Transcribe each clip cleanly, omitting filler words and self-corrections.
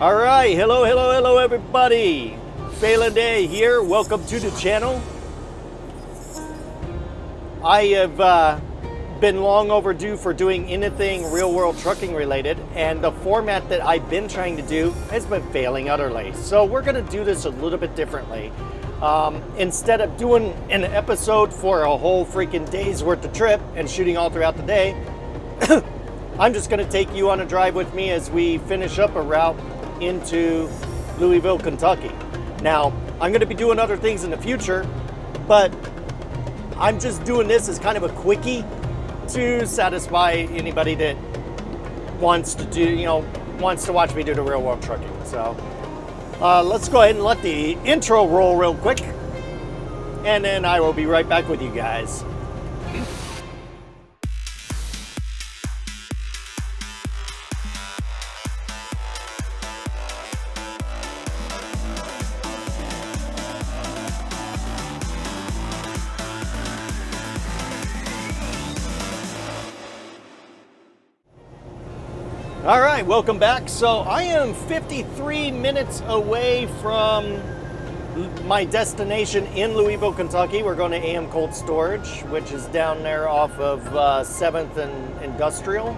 All right, hello everybody. Phelan Day here. Welcome to the channel. I have been long overdue for doing anything real world trucking related, and the format that I've been trying to do has been failing utterly. So we're gonna do this a little bit differently. Instead of doing an episode for a whole freaking day's worth of trip and shooting all throughout the day, I'm just gonna take you on a drive with me as we finish up a route into Louisville, Kentucky. Now, I'm going to be doing other things in the future, but I'm just doing this as kind of a quickie to satisfy anybody that wants to do, wants to watch me do the real world trucking. So let's go ahead and let the intro roll real quick, and then I will be right back with you guys. All right, welcome back. So I am 53 minutes away from my destination in Louisville, Kentucky. We're going to AM Cold Storage, which is down there off of 7th and Industrial.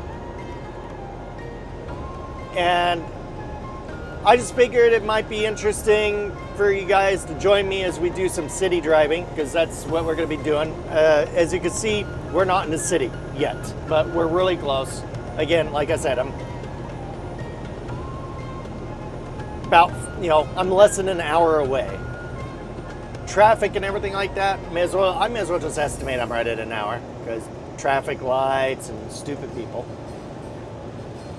And I just figured it might be interesting for you guys to join me as we do some city driving, because that's what we're going to be doing. As you can see, we're not in the city yet, but we're really close. Again, like I said, I'm I'm less than an hour away. Traffic and everything like that, I may as well just estimate I'm right at an hour, because traffic lights and stupid people.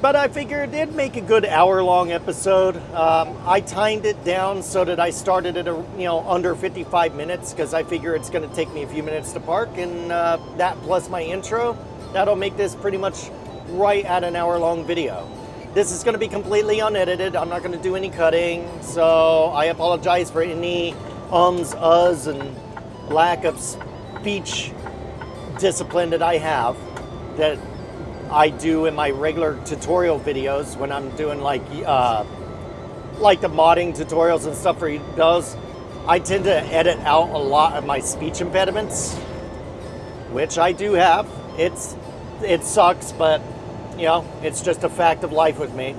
But I figured it'd make a good hour-long episode. I timed it down so that I started at under 55 minutes, because I figure it's going to take me a few minutes to park, and that plus my intro, that'll make this pretty much right at an hour-long video. This is going to be completely unedited. I'm not going to do any cutting, so I apologize for any uhs, and lack of speech discipline that I have that I do in my regular tutorial videos when I'm doing like the modding tutorials and stuff for those. I tend to edit out a lot of my speech impediments, which I do have. It sucks, but it's just a fact of life with me.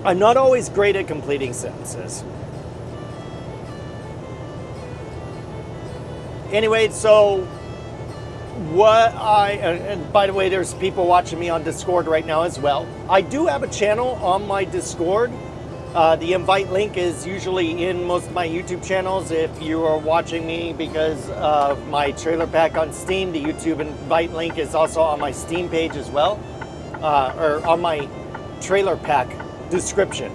I'm not always great at completing sentences. Anyway, so and by the way, there's people watching me on Discord right now as well. I do have a channel on my Discord. The invite link is usually in most of my YouTube channels. If you are watching me because of my trailer pack on Steam, the YouTube invite link is also on my Steam page as well, or on my trailer pack description.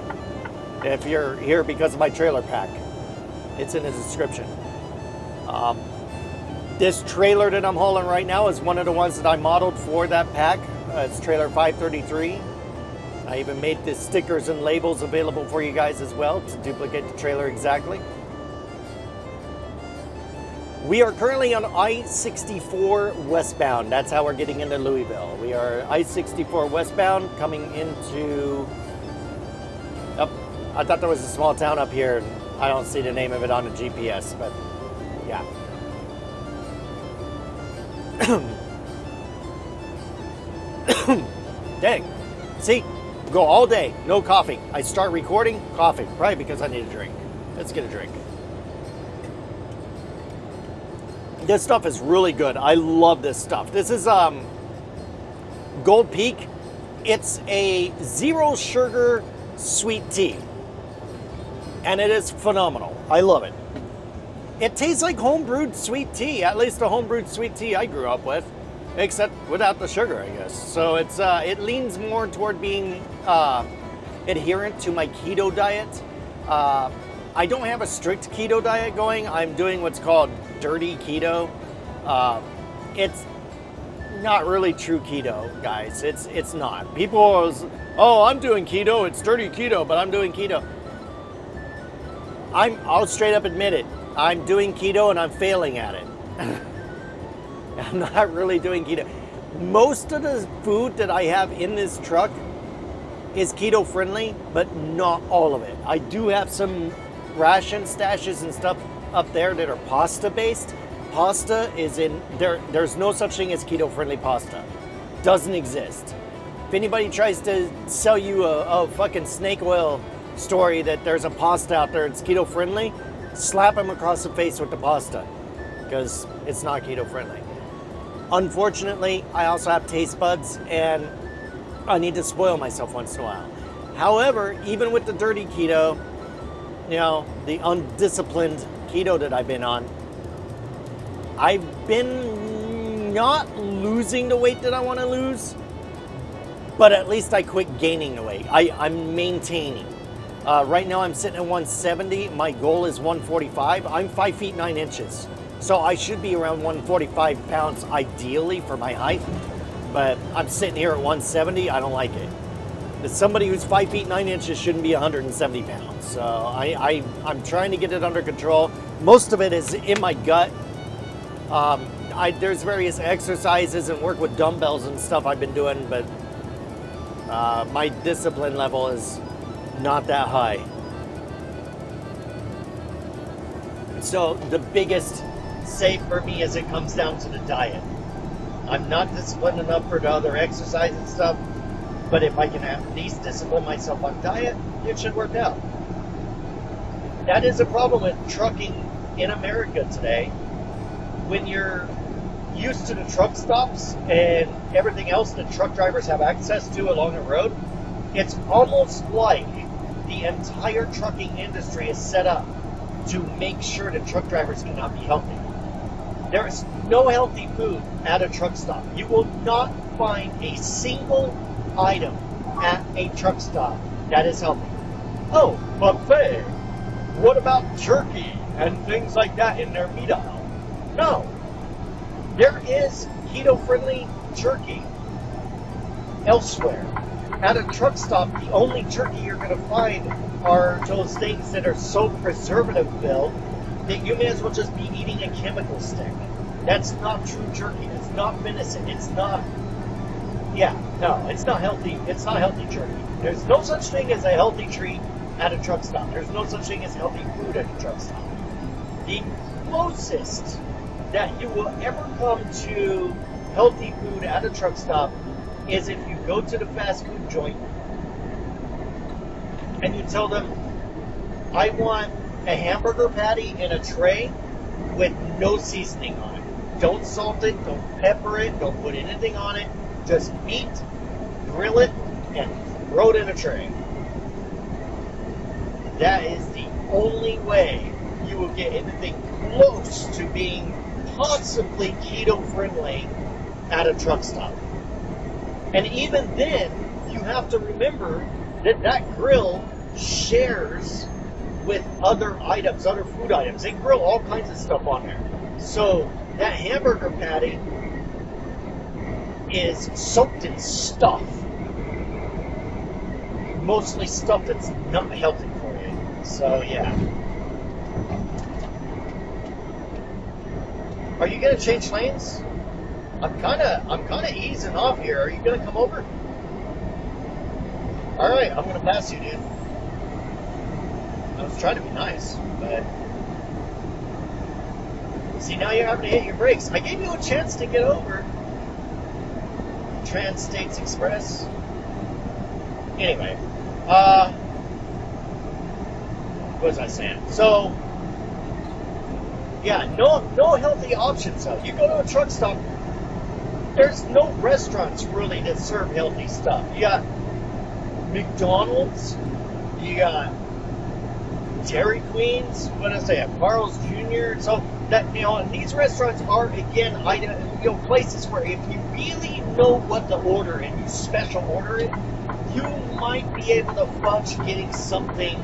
If you're here because of my trailer pack, it's in the description. This trailer that I'm hauling right now is one of the ones that I modeled for that pack. It's trailer 533. I even made the stickers and labels available for you guys as well to duplicate the trailer exactly. We are currently on I-64 westbound. That's how we're getting into Louisville. We are I-64 westbound coming into... I thought there was a small town up here. I don't see the name of it on the GPS, but yeah. Dang. See? Go all day, no coffee. I start recording, coffee. Probably because I need a drink. Let's get a drink. This stuff is really good. I love this stuff. This is Gold Peak. It's a zero sugar sweet tea. And it is phenomenal. I love it. It tastes like homebrewed sweet tea, at least the homebrewed sweet tea I grew up with. Except without the sugar, I guess. So it leans more toward being adherent to my keto diet. I don't have a strict keto diet going. I'm doing what's called dirty keto. It's not really true keto, guys. It's not. People always, I'm doing keto. It's dirty keto, but I'm doing keto. I'll straight up admit it. I'm doing keto and I'm failing at it. I'm not really doing keto. Most of the food that I have in this truck is keto friendly, but not all of it. I do have some ration stashes and stuff up there that are pasta based. Pasta is in there. There's no such thing as keto friendly pasta. Doesn't exist. If anybody tries to sell you a fucking snake oil story that there's a pasta out there that's keto friendly, slap them across the face with the pasta, because it's not keto friendly. Unfortunately, I also have taste buds and I need to spoil myself once in a while. However, even with the dirty keto, you know, the undisciplined keto that I've been on, I've been not losing the weight that I want to lose, but at least I quit gaining the weight. I'm maintaining. Right now I'm sitting at 170. My goal is 145. I'm 5 feet 9 inches. So I should be around 145 pounds ideally for my height, but I'm sitting here at 170. I don't like it. Somebody who's 5 feet 9 inches shouldn't be 170 pounds. So I'm trying to get it under control. Most of it is in my gut. There's various exercises and work with dumbbells and stuff I've been doing, but my discipline level is not that high. So the biggest save for me is it comes down to the diet. I'm not disciplined enough for the other exercise and stuff, but if I can at least discipline myself on diet, it should work out. That is a problem with trucking in America today. When you're used to the truck stops and everything else that truck drivers have access to along the road, it's almost like the entire trucking industry is set up to make sure that truck drivers cannot be healthy. There is no healthy food at a truck stop. You will not find a single item at a truck stop that is healthy. Oh, buffet. What about turkey and things like that in their meat aisle? No. There is keto-friendly turkey elsewhere. At a truck stop, the only turkey you're going to find are those things that are so preservative-filled that you may as well just be eating a chemical stick. That's not true turkey. It's not venison. It's not... Yeah, no, it's not healthy. It's not healthy turkey. There's no such thing as a healthy treat at a truck stop. There's no such thing as healthy food at a truck stop. The closest that you will ever come to healthy food at a truck stop is if you go to the fast food joint and you tell them, I want a hamburger patty in a tray with no seasoning on it. Don't salt it, don't pepper it, don't put anything on it. Just meat, grill it, and throw it in a tray. That is the only way you will get anything close to being possibly keto-friendly at a truck stop. And even then, you have to remember that that grill shares with other items, other food items. They grill all kinds of stuff on there. So that hamburger patty is soaked in stuff. Mostly stuff that's not healthy for you. So yeah. Are you gonna change lanes? I'm kinda easing off here. Are you gonna come over? Alright, I'm gonna pass you, dude. I was trying to be nice, but see, now you're having to hit your brakes. I gave you a chance to get over. Trans-States Express. Anyway, what was I saying? So, yeah, no healthy options though. You go to a truck stop, there's no restaurants really that serve healthy stuff. You got McDonald's, you got Dairy Queens, what did I say, Carl's Jr. So that, you know, and these restaurants are again, places where if you really know what to order and you special order it, you might be able to fudge getting something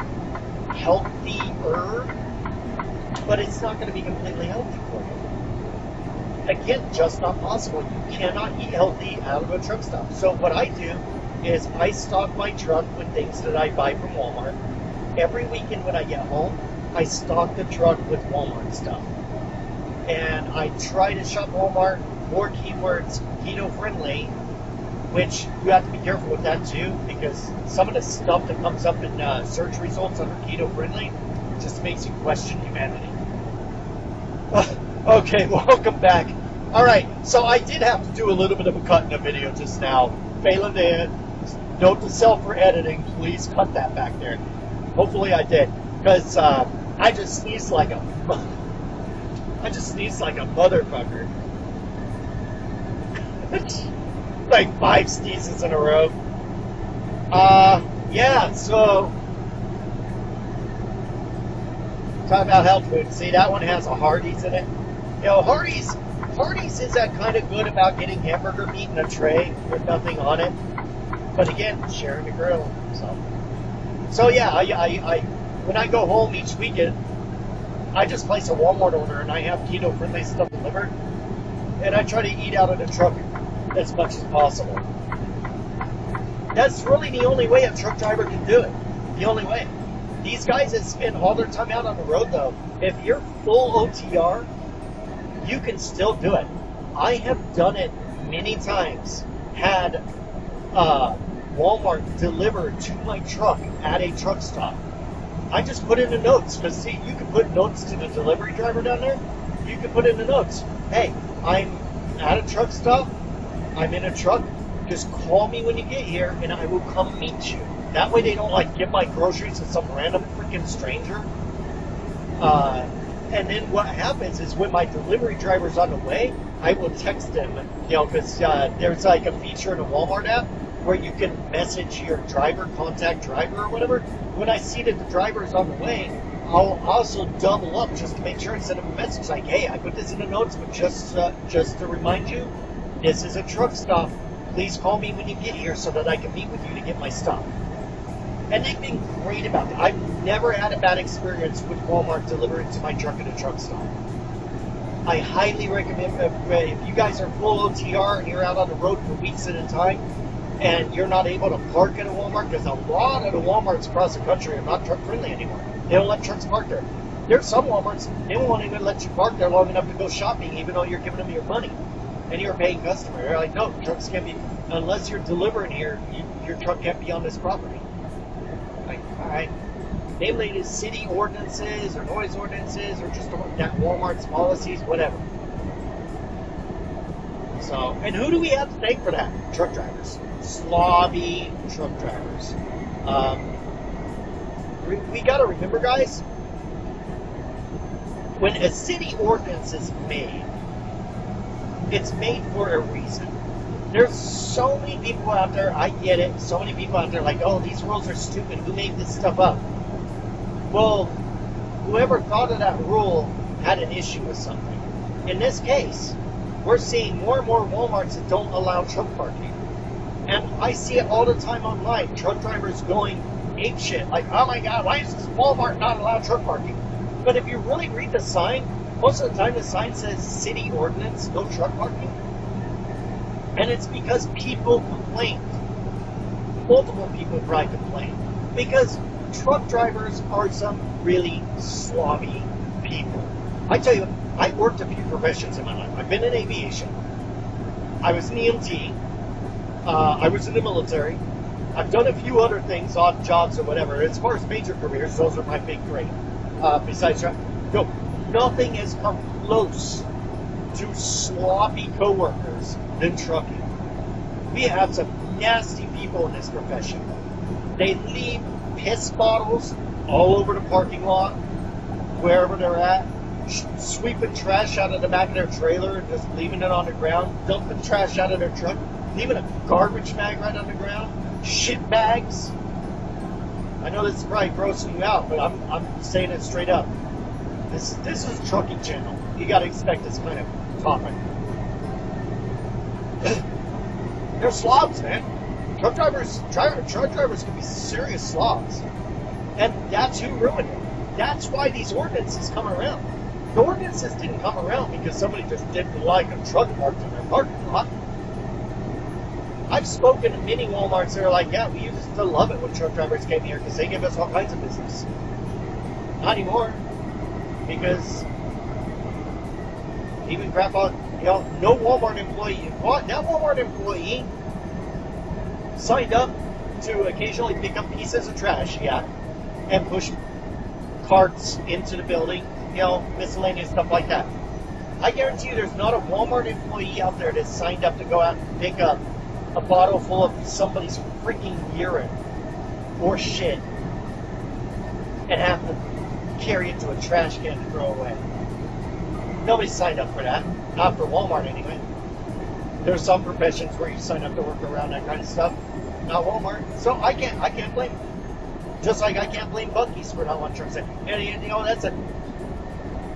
healthier, but it's not going to be completely healthy for you. Again, just not possible. You cannot eat healthy out of a truck stop. So what I do is I stock my truck with things that I buy from Walmart. Every weekend when I get home, I stock the truck with Walmart stuff. And I try to shop Walmart for keywords keto friendly which you have to be careful with that too, because some of the stuff that comes up in search results under keto friendly just makes you question humanity. Okay, welcome back. All right, so I did have to do a little bit of a cut in the video just now. Failing to note to self for editing, please cut that back there. Hopefully I did, because I just sneezed like a motherfucker. Like 5 sneezes in a row. Yeah, so talking about health food. See, that one has a Hardee's in it. You know, Hardee's is that kind of good about getting hamburger meat in a tray with nothing on it. But again, sharing the grill. So yeah, I when I go home each weekend, I just place a Walmart order and I have keto friendly stuff delivered, and I try to eat out of the truck as much as possible. That's really the only way a truck driver can do it. The only way. These guys that spend all their time out on the road, though, if you're full OTR, you can still do it. I have done it many times. Had Walmart delivered to my truck at a truck stop. I just put in the notes, because see, you can put notes to the delivery driver down there. You can put in the notes, hey, I'm at a truck stop, I'm in a truck, just call me when you get here and I will come meet you. That way they don't like give my groceries to some random freaking stranger. And then what happens is when my delivery driver's on the way, I will text them, you know, because there's like a feature in the Walmart app where you can message your driver, contact driver or whatever. When I see that the driver is on the way, I'll also double up just to make sure and send them a message like, hey, I put this in the notes, but just to remind you, this is a truck stop. Please call me when you get here so that I can meet with you to get my stuff. And they've been great about that. I've never had a bad experience with Walmart delivering to my truck at a truck stop. I highly recommend, if you guys are full OTR and you're out on the road for weeks at a time and you're not able to park at a Walmart, because a lot of the Walmarts across the country are not truck friendly anymore. They don't let trucks park there. There's some Walmarts, they won't even let you park there long enough to go shopping, even though you're giving them your money and you're a paying customer. They're like, no, trucks can't be, unless you're delivering here, your truck can't be on this property. Like, all right. They relate as city ordinances or noise ordinances or just that Walmart's policies, whatever. So, and who do we have to thank for that? Truck drivers. Slobby truck drivers. We got to remember, guys, when a city ordinance is made, it's made for a reason. There's so many people out there, I get it, so many people out there like, oh, these rules are stupid, who made this stuff up? Well, whoever thought of that rule had an issue with something. In this case, we're seeing more and more Walmarts that don't allow truck parking. And I see it all the time online, truck drivers going apeshit, like, oh my God, why is this Walmart not allow truck parking? But if you really read the sign, most of the time the sign says city ordinance, no truck parking. And it's because people complained. Multiple people probably complained. Because truck drivers are some really slobby people. I tell you, I worked a few professions in my life. I've been in aviation. I was an EMT. I was in the military. I've done a few other things, odd jobs or whatever. As far as major careers, those are my big three. Besides, no, nothing has come close to sloppy coworkers than trucking. We have some nasty people in this profession. They leave piss bottles all over the parking lot, wherever they're at, sweeping trash out of the back of their trailer and just leaving it on the ground, dumping trash out of their truck, leaving a garbage bag right on the ground, shit bags. I know this is probably grossing you out, but I'm saying it straight up. This is a trucking channel. You got to expect this kind of topic. They're slobs, man. Truck drivers can be serious slobs. And that's who ruined it. That's why these ordinances come around. The ordinances didn't come around because somebody just didn't like a truck parked in their parking lot. I've spoken to many Walmarts that are like, yeah, we used to love it when truck drivers came here because they give us all kinds of business. Not anymore. Because even grandpa, no Walmart employee, that Walmart employee signed up to occasionally pick up pieces of trash, yeah, and push carts into the building, miscellaneous stuff like that. I guarantee you there's not a Walmart employee out there that's signed up to go out and pick up a bottle full of somebody's freaking urine or shit and have to carry it to a trash can to throw away. Nobody signed up for that. Not for Walmart anyway. There's some professions where you sign up to work around that kind of stuff. Not Walmart. So I can't blame them. Just like I can't blame Buc-ee's for not wanting trucks there. And that's a...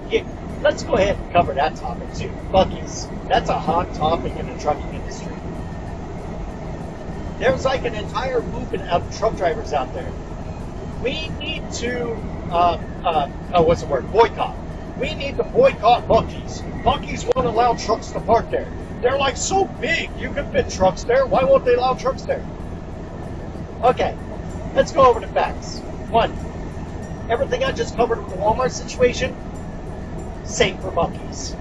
Yeah, let's go ahead and cover that topic too. Buc-ee's. That's a hot topic in the trucking industry. There's like an entire movement of truck drivers out there. We need to, boycott. We need to boycott Buc-ee's. Buc-ee's won't allow trucks to park there. They're like so big, you can fit trucks there. Why won't they allow trucks there? Okay, let's go over the facts. 1, everything I just covered with the Walmart situation, same for Buc-ee's.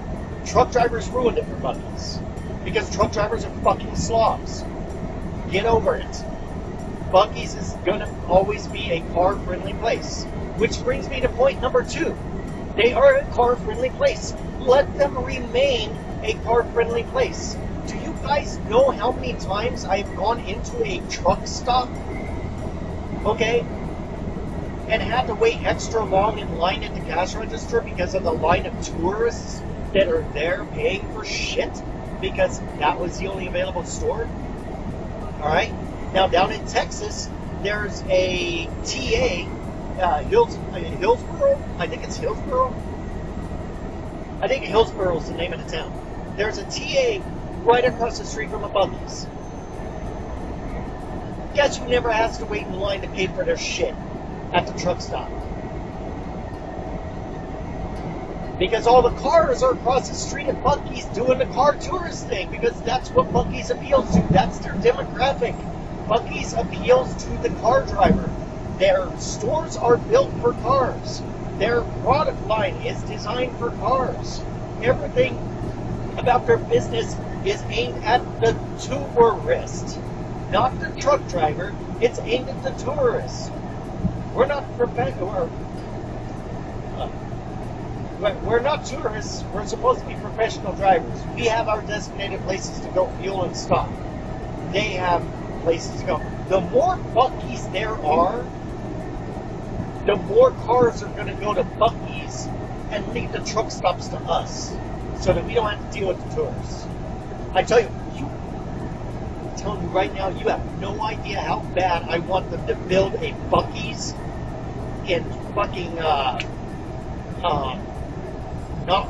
Truck drivers ruined it for Buc-ee's because truck drivers are fucking slobs. Get over it. Buc-ee's is going to always be a car-friendly place. Which brings me to point number 2. They are a car-friendly place. Let them remain a car-friendly place. Do you guys know how many times I've gone into a truck stop, okay, and had to wait extra long in line at the cash register because of the line of tourists that are there paying for shit because that was the only available store? All right. Now down in Texas, there's a TA, Hillsboro. I think it's Hillsboro. I think Hillsboro is the name of the town. There's a TA right across the street from a Buc-ee's. Guess who never has to wait in line to pay for their shit at the truck stop? Because all the cars are across the street at Buc-ee's doing the car tourist thing because that's what Buc-ee's appeals to. That's their demographic. Buc-ee's appeals to the car driver. Their stores are built for cars. Their product line is designed for cars. Everything about their business is aimed at the tourist, not the truck driver. It's aimed at the tourist. We're not we're not tourists. We're supposed to be professional drivers. We have our designated places to go fuel and stop. They have places to go. The more Buc-ee's there are, the more cars are going to go to Buc-ee's and leave the truck stops to us so that we don't have to deal with the tourists. I tell you, I'm telling you right now, you have no idea how bad I want them to build a Buc-ee's in fucking, not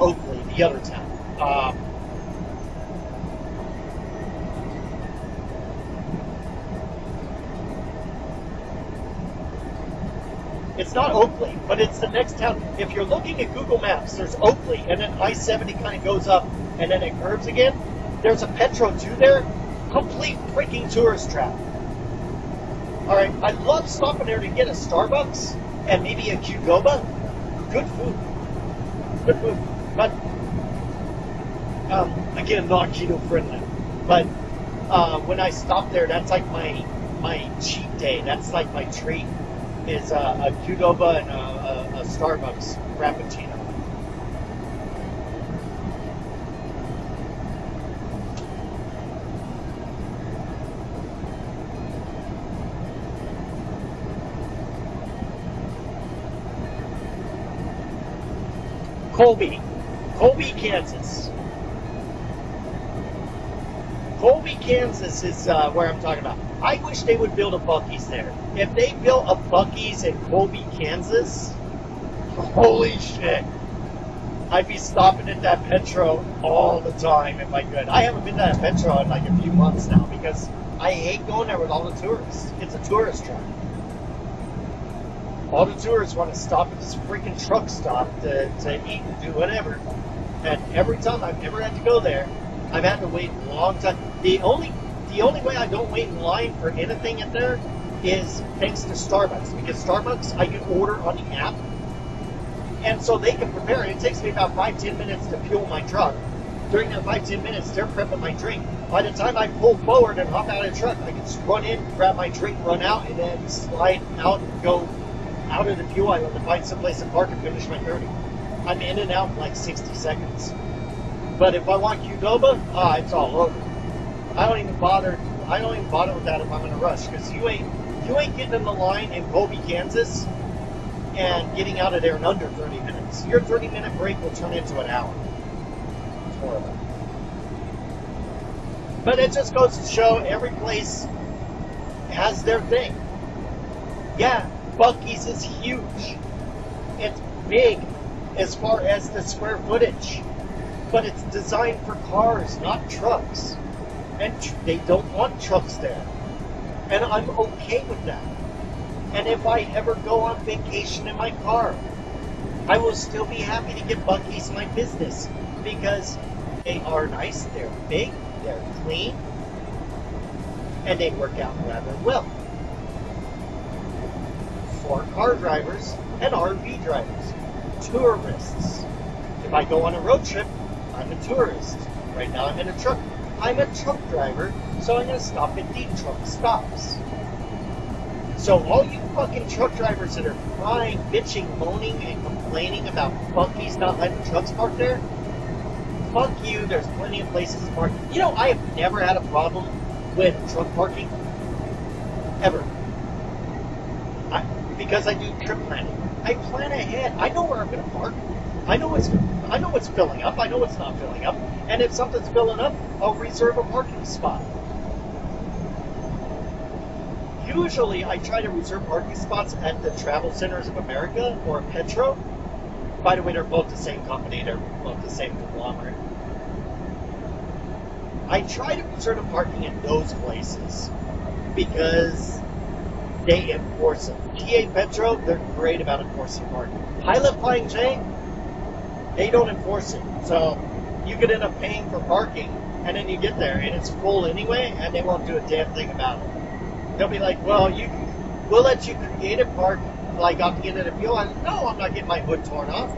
Oakley, the other town. It's not Oakley, but it's the next town. If you're looking at Google Maps, there's Oakley, and then I-70 kind of goes up, and then it curves again. There's a Petro 2 there. Complete freaking tourist trap. All right, I love stopping there to get a Starbucks and maybe a Qdoba. Good food. Good food. But, again, not keto friendly. But when I stop there, that's like my cheat day. That's like my treat. Is a Qdoba and a Starbucks Frappuccino. Colby, Kansas. Colby, Kansas is where I'm talking about. I wish they would build a Buc-ee's there. If they built a Buc-ee's in Colby, Kansas, holy shit. I'd be stopping at that Petro all the time if I could. I haven't been to that Petro in like a few months now because I hate going there with all the tourists. It's a tourist trap. All the tourists want to stop at this freaking truck stop to eat and do whatever. And every time I've never had to go there, I've had to wait a long time. The only way I don't wait in line for anything in there is thanks to Starbucks. Because Starbucks, I can order on the app. And so they can prepare it. It takes me about 5-10 minutes to fuel my truck. During that 5-10 minutes, they're prepping my drink. By the time I pull forward and hop out of the truck, I can just run in, grab my drink, run out, and then slide out and go out of the fuel island to find someplace to park and finish my 30. I'm in and out in like 60 seconds. But if I want Qdoba, it's all over. I don't even bother with that if I'm in a rush, because you ain't getting in the line in Colby, Kansas, and getting out of there in under 30 minutes. Your 30-minute break will turn into an hour. It's horrible. But it just goes to show every place has their thing. Yeah, Buc-ee's is huge. It's big as far as the square footage. But it's designed for cars, not trucks. And they don't want trucks there. And I'm okay with that. And if I ever go on vacation in my car, I will still be happy to give Buc-ee's my business, because they are nice, they're big, they're clean, and they work out rather well for car drivers and RV drivers, tourists. If I go on a road trip, I'm a tourist. Right now I'm in a truck. I'm a truck driver, so I'm going to stop at deep truck stops. So all you fucking truck drivers that are crying, bitching, moaning, and complaining about Buc-ee's not letting trucks park there, fuck you, there's plenty of places to park. You know, I have never had a problem with truck parking. Ever. Because I do trip planning. I plan ahead. I know where I'm going to park. I know what's filling up. I know what's not filling up. And if something's filling up, I'll reserve a parking spot. Usually, I try to reserve parking spots at the Travel Centers of America or Petro. By the way, they're both the same company. They're both the same conglomerate. I try to reserve the parking in those places because they enforce it. TA Petro, they're great about enforcing parking. Pilot Flying J, they don't enforce it. So you could end up paying for parking, and then you get there and it's full anyway, and they won't do a damn thing about it. They'll be like, well, we'll let you create a park like off the end of the fuel. No, I'm not getting my hood torn off.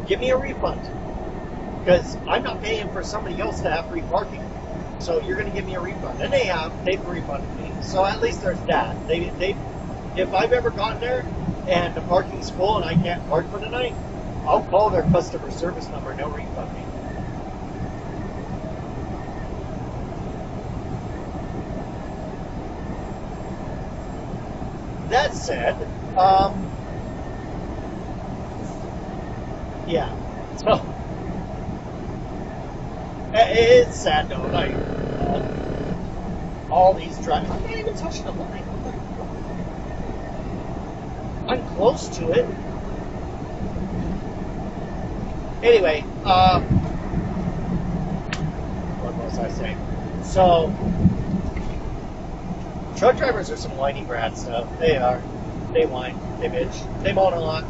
Give me a refund. Because I'm not paying for somebody else to have free parking. So you're going to give me a refund. And they've refunded me. So at least there's that. If I've ever gotten there and the parking's full and I can't park for the night, I'll call their customer service number and they'll refund me. That said, yeah. So it's sad though. Like all these drivers, I'm not even touching the line. I'm close to it. Anyway, what was I saying? So, truck drivers are some whiny brats, though. They are. They whine. They bitch. They moan a lot.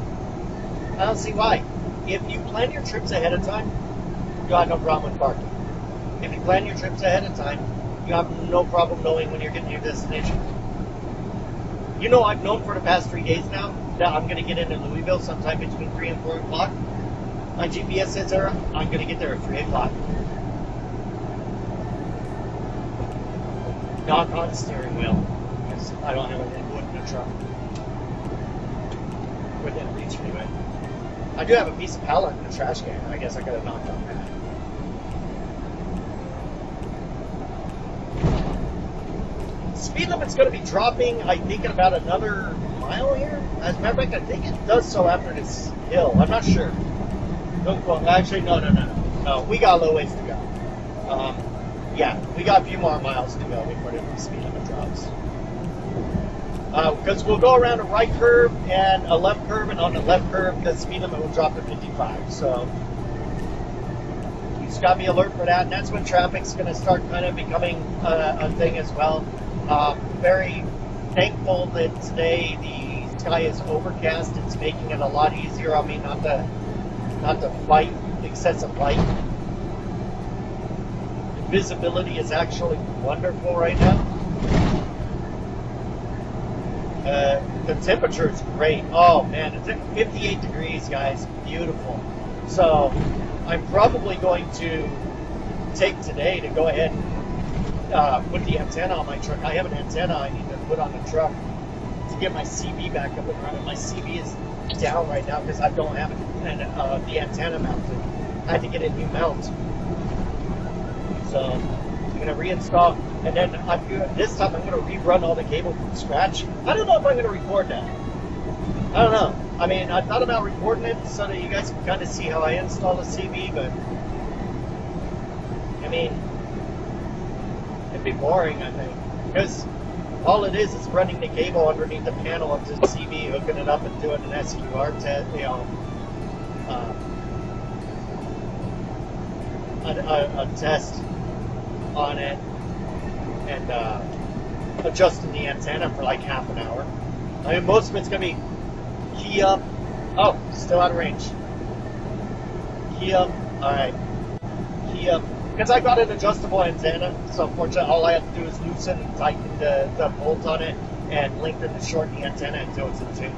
I don't see why. If you plan your trips ahead of time, you got no problem with parking. If you plan your trips ahead of time, you have no problem knowing when you're getting to your destination. You know, I've known for the past 3 days now that I'm going to get into Louisville sometime between 3 and 4 o'clock. My GPS says there, I'm going to get there at 3 o'clock. Knock on steering wheel, because I don't have any wood in the truck. Within reach, anyway. I do have a piece of pallet in the trash can. I guess I could have knocked on that. Speed limit's going to be dropping, I think, in about another mile here. As a matter of fact, I think it does so after this hill. I'm not sure. Don't quote. Actually, no. No, we got a little ways to go. Yeah, we got a few more miles to go before the speed limit drops. Because we'll go around a right curve and a left curve, and on the left curve, the speed limit will drop to 55. So you just got to be alert for that, and that's when traffic's going to start kind of becoming a thing as well. Very thankful that today the sky is overcast. It's making it a lot easier on me not to fight excessive light. The visibility is actually wonderful right now. The temperature is great. Oh man, it's at 58 degrees, guys. Beautiful. So I'm probably going to take today to go ahead and put the antenna on my truck. I have an antenna I need to put on the truck to get my CB back up and running. My CB is down right now because I don't have the antenna mounted. I had to get a new mount. So I'm going to reinstall, and then this time I'm going to rerun all the cable from scratch. I don't know if I'm going to record that. I don't know. I mean, I thought about recording it so that you guys can kind of see how I install the CB, but I mean, it'd be boring, I think, because all it is running the cable underneath the panel of the CB, hooking it up and doing an SQR test, a test on it, and adjusting the antenna for like half an hour. I mean, most of it's going to be key up. Oh, still out of range. Key up. Alright. Key up. Because I got an adjustable antenna, so unfortunately all I have to do is loosen and tighten the bolt on it and lengthen and shorten the antenna until it's in tune.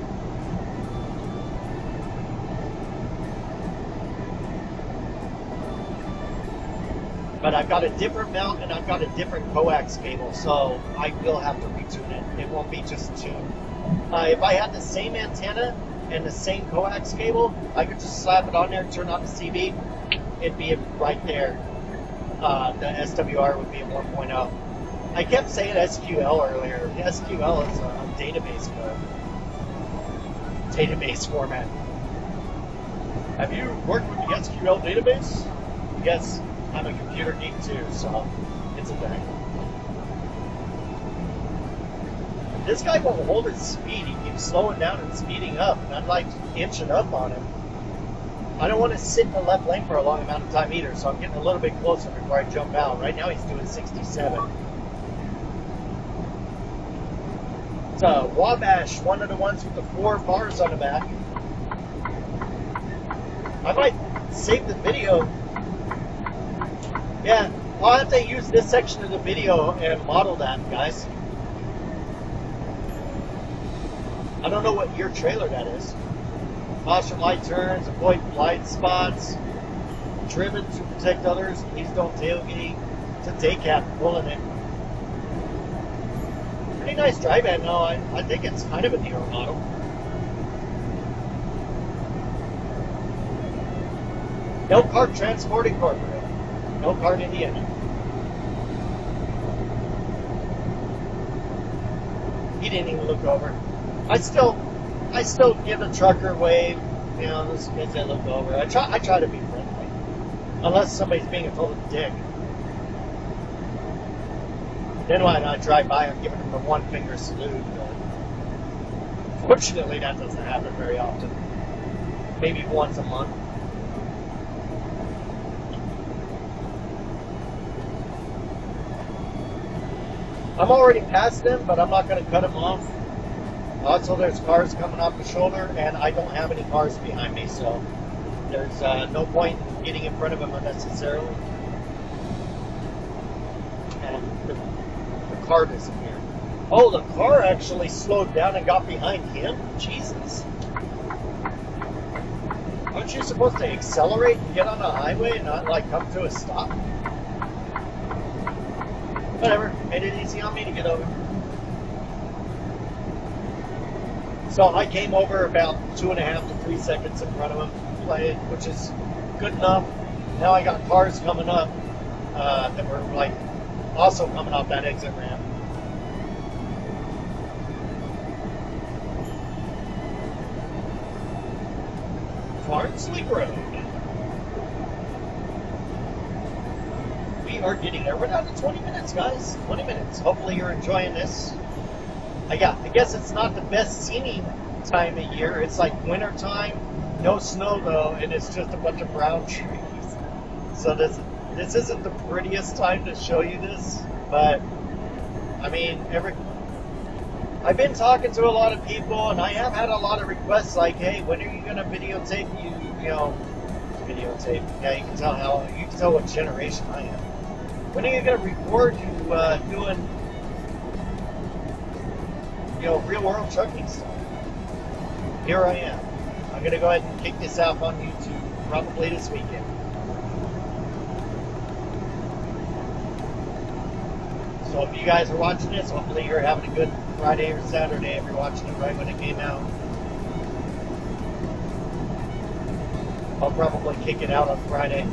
But I've got a different mount and I've got a different coax cable, so I will have to retune it. It won't be just tuned. If I had the same antenna and the same coax cable, I could just slap it on there, turn on the CB, it'd be right there. The SWR would be a 1.0. I kept saying SQL earlier. SQL is a database format. Have you worked with the SQL database? Yes, I'm a computer geek too, so it's a thing. This guy won't hold his speed. He keeps slowing down and speeding up, and I'm like inching up on him. I don't want to sit in the left lane for a long amount of time either, so I'm getting a little bit closer before I jump out. Right now he's doing 67. It's a Wabash, one of the ones with the 4 bars on the back. I might save the video. Yeah, I'll have to use this section of the video and model that, guys. I don't know what year trailer that is. Caution light turns, avoid blind spots, driven to protect others, please don't tailgate. It's a day cap pulling it. Pretty nice dry van, though. I think it's kind of a newer model. No Cart Transport Incorporated. No Cart Indiana. He didn't even look over. I still give a trucker a wave, you know, those kids that look over. I try to be friendly, unless somebody's being a total dick. Then when I drive by, I'm giving them the 1 finger salute. But fortunately, that doesn't happen very often. Maybe once a month. I'm already past them, but I'm not going to cut them off. Also, there's cars coming off the shoulder, and I don't have any cars behind me, so there's no point in getting in front of them unnecessarily. And the car disappeared. Oh, the car actually slowed down and got behind him? Jesus. Aren't you supposed to accelerate and get on the highway and not, like, come to a stop? Whatever. Made it easy on me to get over. So I came over about 2.5 to 3 seconds in front of him, which is good enough. Now I got cars coming up that were like also coming off that exit ramp. Farnsley Road. We are getting there. We're down to 20 minutes, guys. 20 minutes. Hopefully you're enjoying this. I guess it's not the best scenic time of year. It's like winter time, no snow though, and it's just a bunch of brown trees. So this isn't the prettiest time to show you this, but I mean, I've been talking to a lot of people, and I have had a lot of requests like, hey, when are you gonna videotape? Videotape. Yeah, you can tell what generation I am. When are you gonna record you doing real world trucking stuff? Here I am. I'm going to go ahead and kick this out on YouTube probably this weekend. So if you guys are watching this, hopefully you're having a good Friday or Saturday if you're watching it right when it came out. I'll probably kick it out on Friday.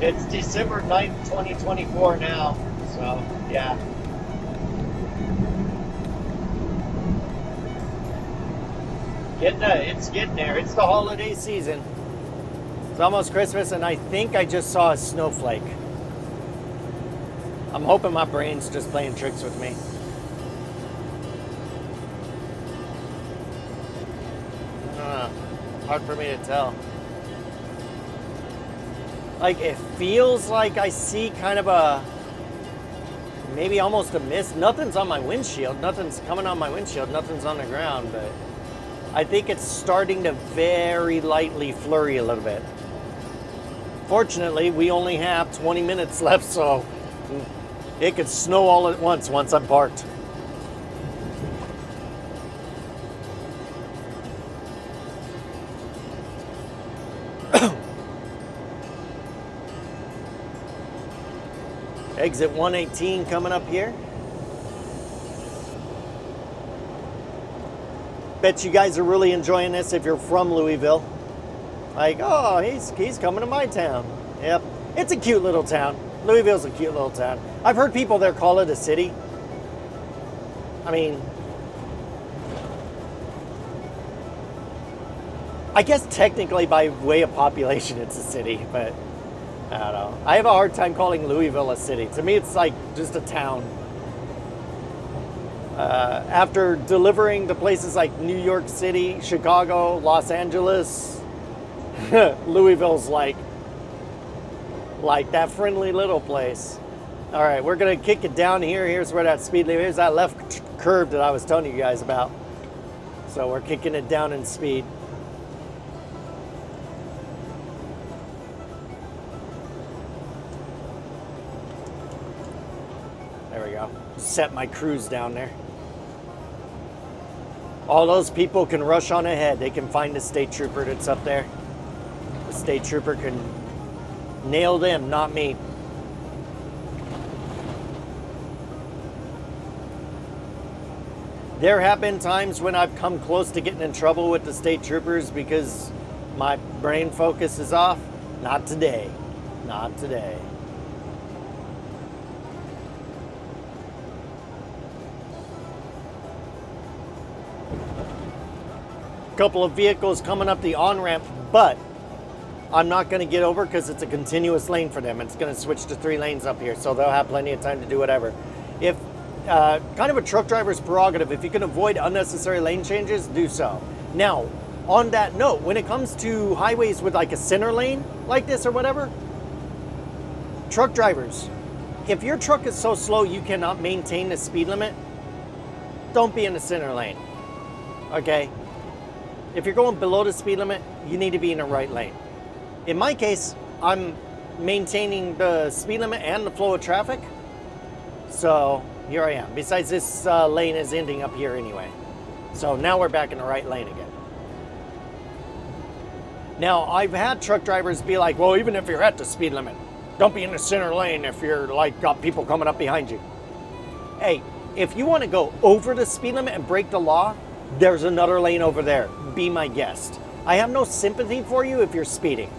It's December 9th, 2024 now, so yeah. It's getting there. It's the holiday season. It's almost Christmas, and I think I just saw a snowflake. I'm hoping my brain's just playing tricks with me. Hard for me to tell. Like, it feels like I see kind of a, maybe almost a mist. Nothing's on my windshield. Nothing's coming on my windshield. Nothing's on the ground, but I think it's starting to very lightly flurry a little bit. Fortunately, we only have 20 minutes left, so it could snow all at once I'm parked. Exit 118 coming up here. Bet you guys are really enjoying this if you're from Louisville. Like, oh, he's coming to my town. Yep, it's a cute little town. Louisville's a cute little town. I've heard people there call it a city. I mean, I guess technically by way of population it's a city, but I don't know. I have a hard time calling Louisville a city. To me, it's like just a town. After delivering to places like New York City, Chicago, Los Angeles, Louisville's like that friendly little place. All right, we're gonna kick it down here. Here's where that speed limit is. That left curve that I was telling you guys about. So we're kicking it down in speed. There we go. Set my cruise down there. All those people can rush on ahead. They can find the state trooper that's up there. The state trooper can nail them, not me. There have been times when I've come close to getting in trouble with the state troopers because my brain focus is off. Not today. Not today. Couple of vehicles coming up the on-ramp, but I'm not going to get over because it's a continuous lane for them. It's going to switch to 3 lanes up here, so they'll have plenty of time to do whatever. If kind of a truck driver's prerogative, if you can avoid unnecessary lane changes, do so. Now, on that note, when it comes to highways with like a center lane like this or whatever, truck drivers, if your truck is so slow you cannot maintain the speed limit, don't be in the center lane, okay? If you're going below the speed limit, you need to be in the right lane. In my case, I'm maintaining the speed limit and the flow of traffic. So here I am. Besides, this lane is ending up here anyway. So now we're back in the right lane again. Now, I've had truck drivers be like, well, even if you're at the speed limit, don't be in the center lane if you're like got people coming up behind you. Hey, if you want to go over the speed limit and break the law, there's another lane over there. Be my guest. I have no sympathy for you if you're speeding.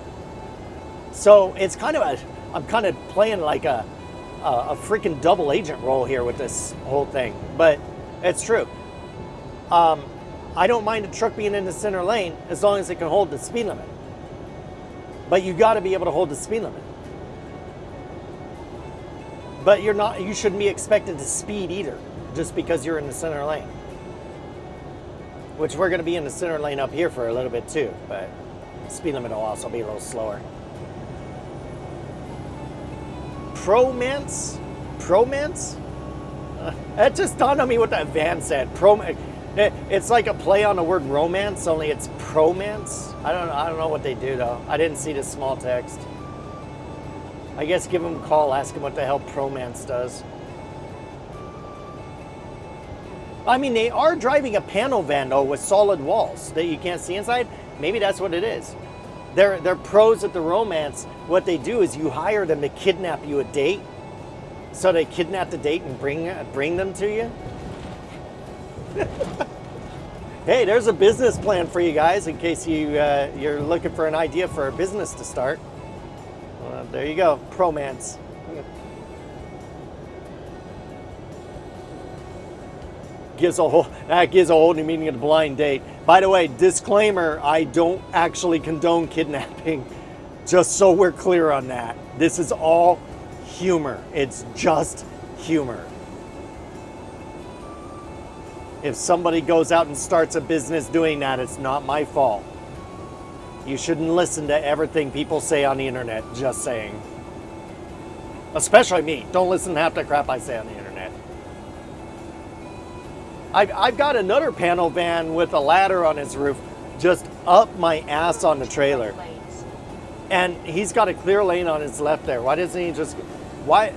So it's kind of I'm kind of playing like a freaking double agent role here with this whole thing, but it's true. I don't mind a truck being in the center lane as long as it can hold the speed limit. But you got to be able to hold the speed limit. But you shouldn't be expected to speed either, just because you're in the center lane. Which we're going to be in the center lane up here for a little bit too, but speed limit will also be a little slower. Promance? That just dawned on me what that van said. It's like a play on the word romance, only it's promance. I don't know what they do though. I didn't see the small text. I guess give them a call, ask them what the hell promance does. I mean, they are driving a panel van though with solid walls that you can't see inside. Maybe that's what it is. They're pros at the romance. What they do is you hire them to kidnap you a date, So they kidnap the date and bring them to you? Hey, there's a business plan for you guys in case you're looking for an idea for a business to start. Well, there you go, Promance. That gives a whole new meaning of the blind date. By the way, disclaimer, I don't actually condone kidnapping, just so we're clear on that. This is all humor. It's just humor. If somebody goes out and starts a business doing that, it's not my fault. You shouldn't listen to everything people say on the internet, just saying. Especially me. Don't listen to half the crap I say on the internet. I've got another panel van with a ladder on his roof just up my ass on the trailer. And he's got a clear lane on his left there. Why doesn't he just... Why?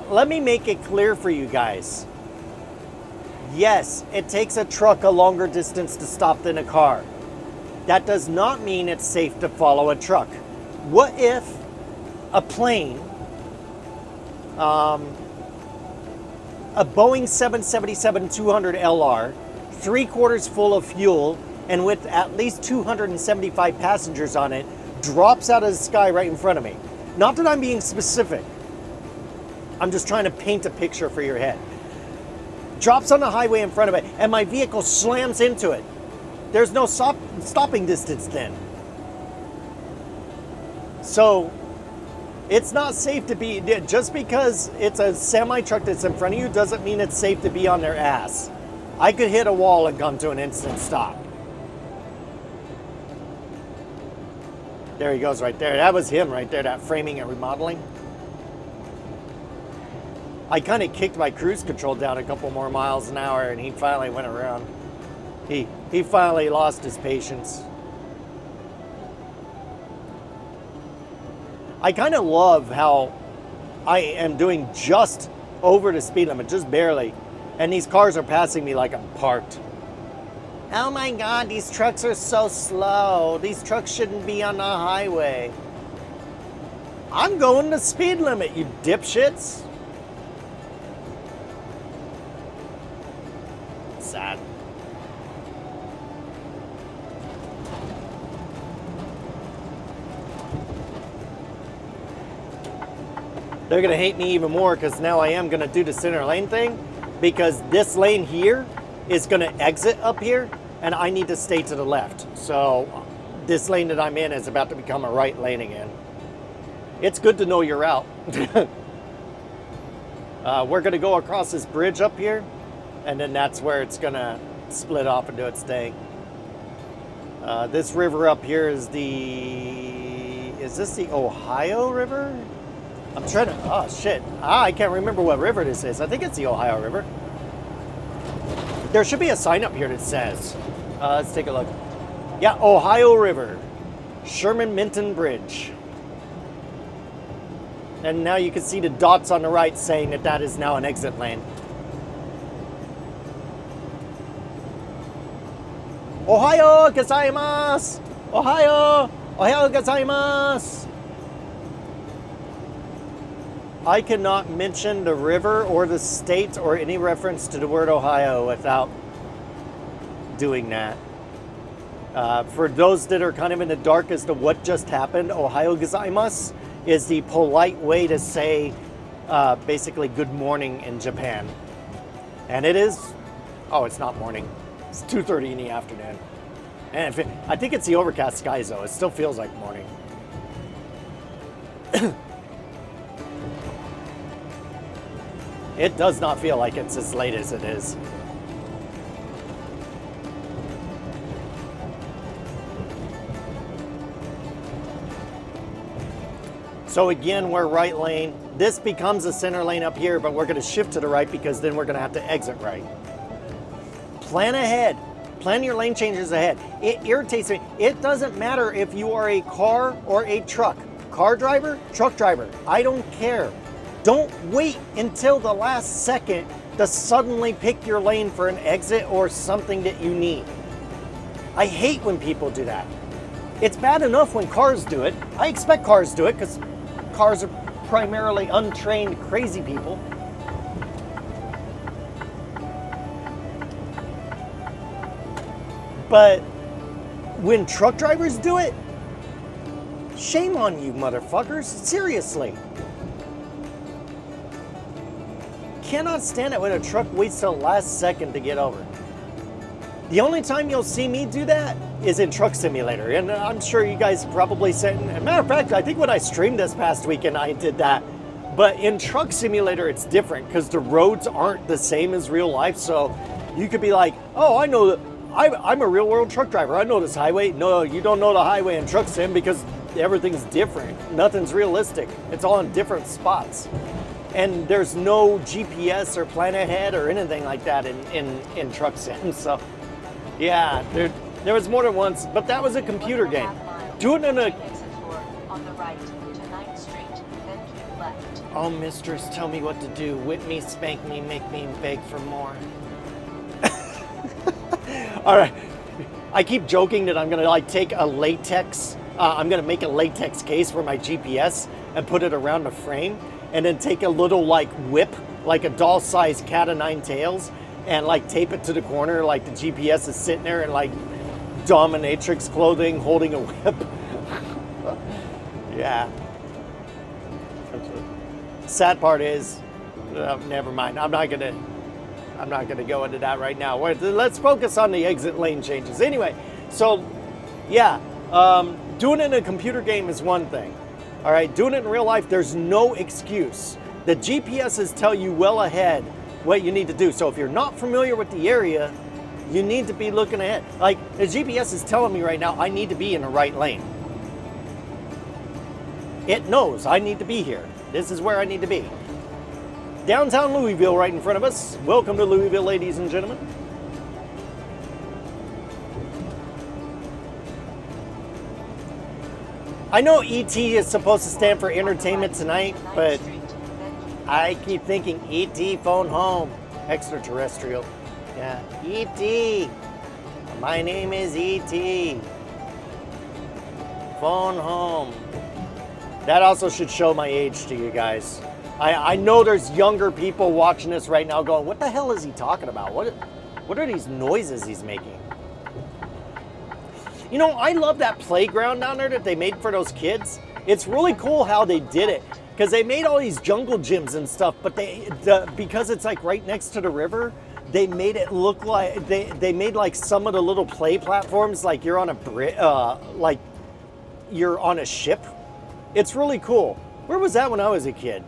Let me make it clear for you guys. Yes, it takes a truck a longer distance to stop than a car. That does not mean it's safe to follow a truck. What if a plane, a Boeing 777-200LR, 3/4 full of fuel, and with at least 275 passengers on it, drops out of the sky right in front of me? Not that I'm being specific. I'm just trying to paint a picture for your head. Drops on the highway in front of it, and my vehicle slams into it. There's no stopping distance then. So, it's not safe to be, just because it's a semi-truck that's in front of you doesn't mean it's safe to be on their ass. I could hit a wall and come to an instant stop. There he goes right there. That was him right there, that framing and remodeling. I kind of kicked my cruise control down a couple more miles an hour, and he finally went around. He finally lost his patience. I kind of love how I am doing just over the speed limit, just barely, and these cars are passing me like I'm parked. Oh my God, these trucks are so slow. These trucks shouldn't be on the highway. I'm going the speed limit, you dipshits. Sad. They're gonna hate me even more because now I am gonna do the center lane thing, because this lane here is gonna exit up here and I need to stay to the left. So this lane that I'm in is about to become a right lane again. It's good to know your route. We're gonna go across this bridge up here, and then that's where it's gonna split off and do its thing. This river up here is this the Ohio River? I'm trying to, oh shit. I can't remember what river this is. I think it's the Ohio River. There should be a sign up here that says, let's take a look. Yeah, Ohio River, Sherman-Minton Bridge. And now you can see the dots on the right saying that that is now an exit lane. Ohio gozaimasu! Ohio! Ohio gozaimasu! I cannot mention the river or the state or any reference to the word Ohio without doing that. For those that are kind of in the dark as to what just happened, Ohio gozaimasu is the polite way to say basically good morning in Japan. And it is, oh, it's not morning. It's 2:30 in the afternoon. And I think it's the overcast skies though. It still feels like morning. It does not feel like it's as late as it is. So again, we're right lane. This becomes a center lane up here, but we're gonna shift to the right because then we're gonna have to exit right. Plan ahead. Plan your lane changes ahead. It irritates me. It doesn't matter if you are a car or a truck. Car driver, truck driver, I don't care. Don't wait until the last second to suddenly pick your lane for an exit or something that you need. I hate when people do that. It's bad enough when cars do it. I expect cars to do it because cars are primarily untrained crazy people. But when truck drivers do it, shame on you, motherfuckers. Seriously. Cannot stand it when a truck waits till the last second to get over. The only time you'll see me do that is in Truck Simulator. And I'm sure you guys probably said, as a matter of fact, I think when I streamed this past weekend, I did that. But in Truck Simulator, it's different because the roads aren't the same as real life. So you could be like, oh, I know that I'm a real world truck driver. I know this highway. No, you don't know the highway in Truck Sim because everything's different. Nothing's realistic. It's all in different spots. And there's no GPS or plan ahead or anything like that in Truck Sim. So yeah, there was more than once, but that was a computer game. Do it in a... On the right to 9th Street, then keep left. Oh, mistress, tell me what to do. Whip me, spank me, make me beg for more. All right. I keep joking that I'm going to like take a latex, I'm going to make a latex case for my GPS and put it around the frame and then take a little like whip, like a doll-sized cat of nine tails, and like tape it to the corner like the GPS is sitting there in like dominatrix clothing holding a whip. Yeah. Sad part is, never mind. I'm not gonna go into that right now. Let's focus on the exit lane changes. Anyway, so yeah, doing it in a computer game is one thing. All right, doing it in real life, there's no excuse. The GPSs tell you well ahead what you need to do. So if you're not familiar with the area, you need to be looking ahead. Like the GPS is telling me right now, I need to be in the right lane. It knows I need to be here. This is where I need to be. Downtown Louisville right in front of us. Welcome to Louisville, ladies and gentlemen. I know ET is supposed to stand for Entertainment Tonight, but I keep thinking ET phone home. Extraterrestrial. Yeah, ET. My name is ET. Phone home. That also should show my age to you guys. I know there's younger people watching this right now going, what the hell is he talking about? What are these noises he's making? You know, I love that playground down there that they made for those kids. It's really cool how they did it. Because they made all these jungle gyms and stuff, but because it's like right next to the river, they made it look like, they made like some of the little play platforms like you're on like you're on a ship. It's really cool. Where was that when I was a kid?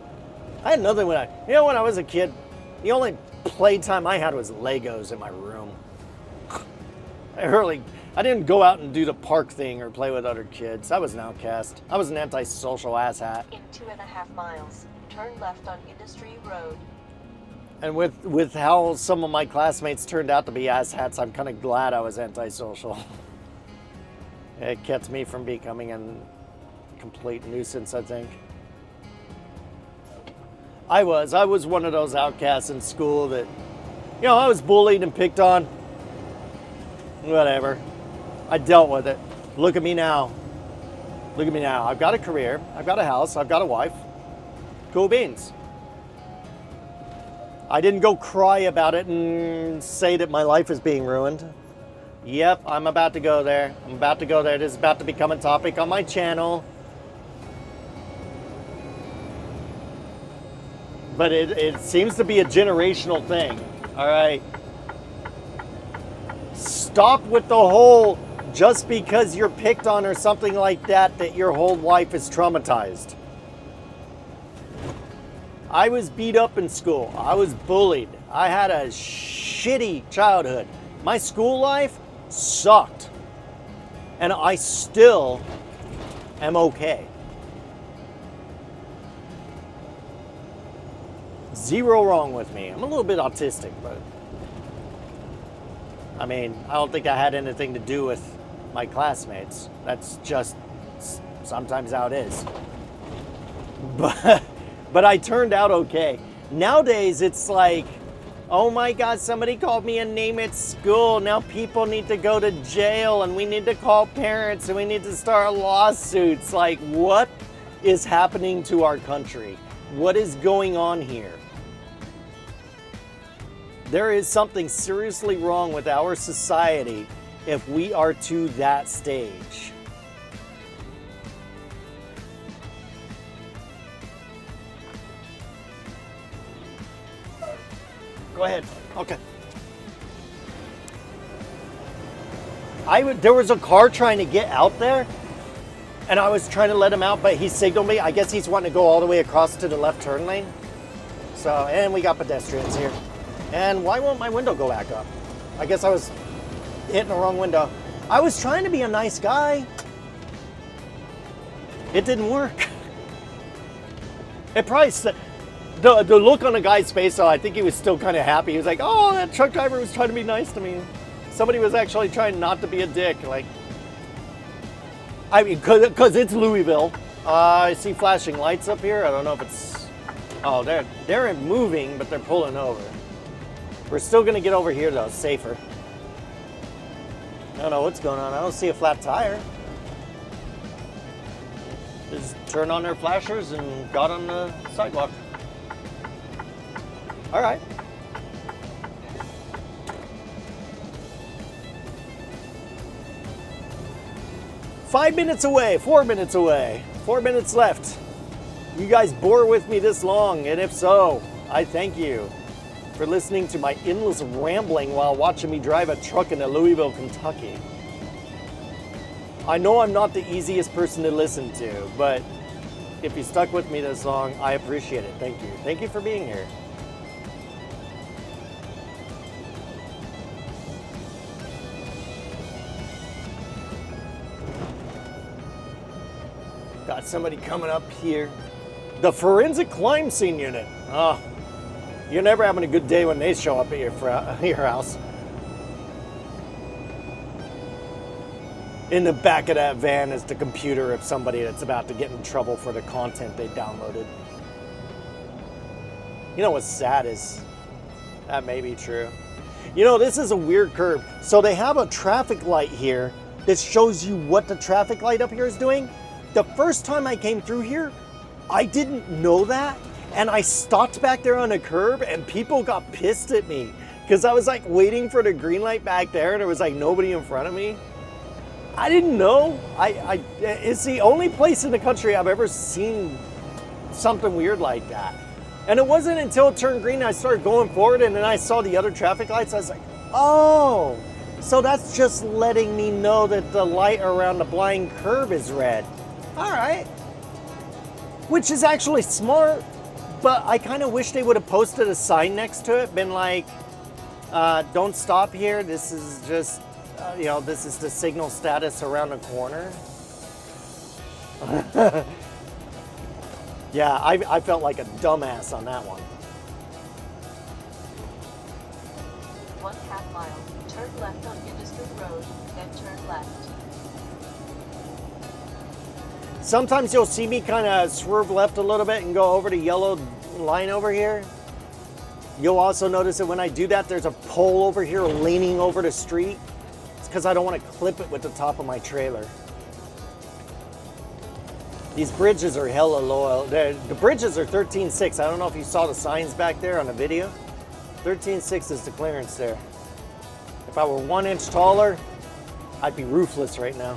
I had nothing when I was a kid, the only playtime I had was Legos in my room. I didn't go out and do the park thing or play with other kids. I was an outcast. I was an antisocial asshat. In 2.5 miles, turn left on Industry Road. And with how some of my classmates turned out to be asshats, I'm kind of glad I was antisocial. It kept me from becoming a complete nuisance, I think. I was one of those outcasts in school that, you know, I was bullied and picked on. Whatever. I dealt with it. Look at me now. Look at me now. I've got a career. I've got a house. I've got a wife. Cool beans. I didn't go cry about it and say that my life is being ruined. Yep, I'm about to go there. I'm about to go there. This is about to become a topic on my channel. But it seems to be a generational thing. All right. Stop with the whole just because you're picked on or something like that your whole life is traumatized. I was beat up in school. I was bullied. I had a shitty childhood. My school life sucked. And I still am okay. Zero wrong with me. I'm a little bit autistic, but I mean, I don't think I had anything to do with my classmates. That's just sometimes how it is. But I turned out okay. Nowadays, it's like, oh my God, somebody called me a name at school. Now people need to go to jail and we need to call parents and we need to start lawsuits. Like, what is happening to our country? What is going on here? There is something seriously wrong with our society if we are to that stage. Go ahead. Okay. There was a car trying to get out there, and I was trying to let him out, but he signaled me. I guess he's wanting to go all the way across to the left turn lane. So, and we got pedestrians here. And why won't my window go back up? I guess I was hitting the wrong window. I was trying to be a nice guy. It didn't work. It probably, the look on the guy's face, though, I think he was still kind of happy. He was like, oh, that truck driver was trying to be nice to me. Somebody was actually trying not to be a dick. Like, I mean, because it's Louisville. I see flashing lights up here. I don't know if it's, oh, they're moving, but they're pulling over. We're still gonna get over here though, safer. I don't know what's going on. I don't see a flat tire. Just turned on their flashers and got on the sidewalk. All right. Five minutes away, 4 minutes away, 4 minutes left. You guys bore with me this long, and if so, I thank you for listening to my endless rambling while watching me drive a truck into Louisville, Kentucky. I know I'm not the easiest person to listen to, but if you stuck with me this long, I appreciate it. Thank you. Thank you for being here. Got somebody coming up here. The forensic crime scene unit. Oh, you're never having a good day when they show up at your house. In the back of that van is the computer of somebody that's about to get in trouble for the content they downloaded. You know what's sad is, that may be true. You know, this is a weird curve. So they have a traffic light here that shows you what the traffic light up here is doing. The first time I came through here, I didn't know that. And I stopped back there on the curb and people got pissed at me because I was like waiting for the green light back there and there was like nobody in front of me. I didn't know. It's the only place in the country I've ever seen something weird like that. And it wasn't until it turned green I started going forward and then I saw the other traffic lights. I was like, oh, so that's just letting me know that the light around the blind curb is red. All right. Which is actually smart, but I kind of wish they would have posted a sign next to it, been like, don't stop here. This is just, this is the signal status around the corner. Yeah, I felt like a dumbass on that one. 1/2 mile, turn left on Industry Road, then turn left. Sometimes you'll see me kind of swerve left a little bit and go over the yellow line over here. You'll also notice that when I do that, there's a pole over here leaning over the street. It's because I don't want to clip it with the top of my trailer. These bridges are hella low. The bridges are 13.6. I don't know if you saw the signs back there on the video. 13.6 is the clearance there. If I were 1 inch taller, I'd be roofless right now.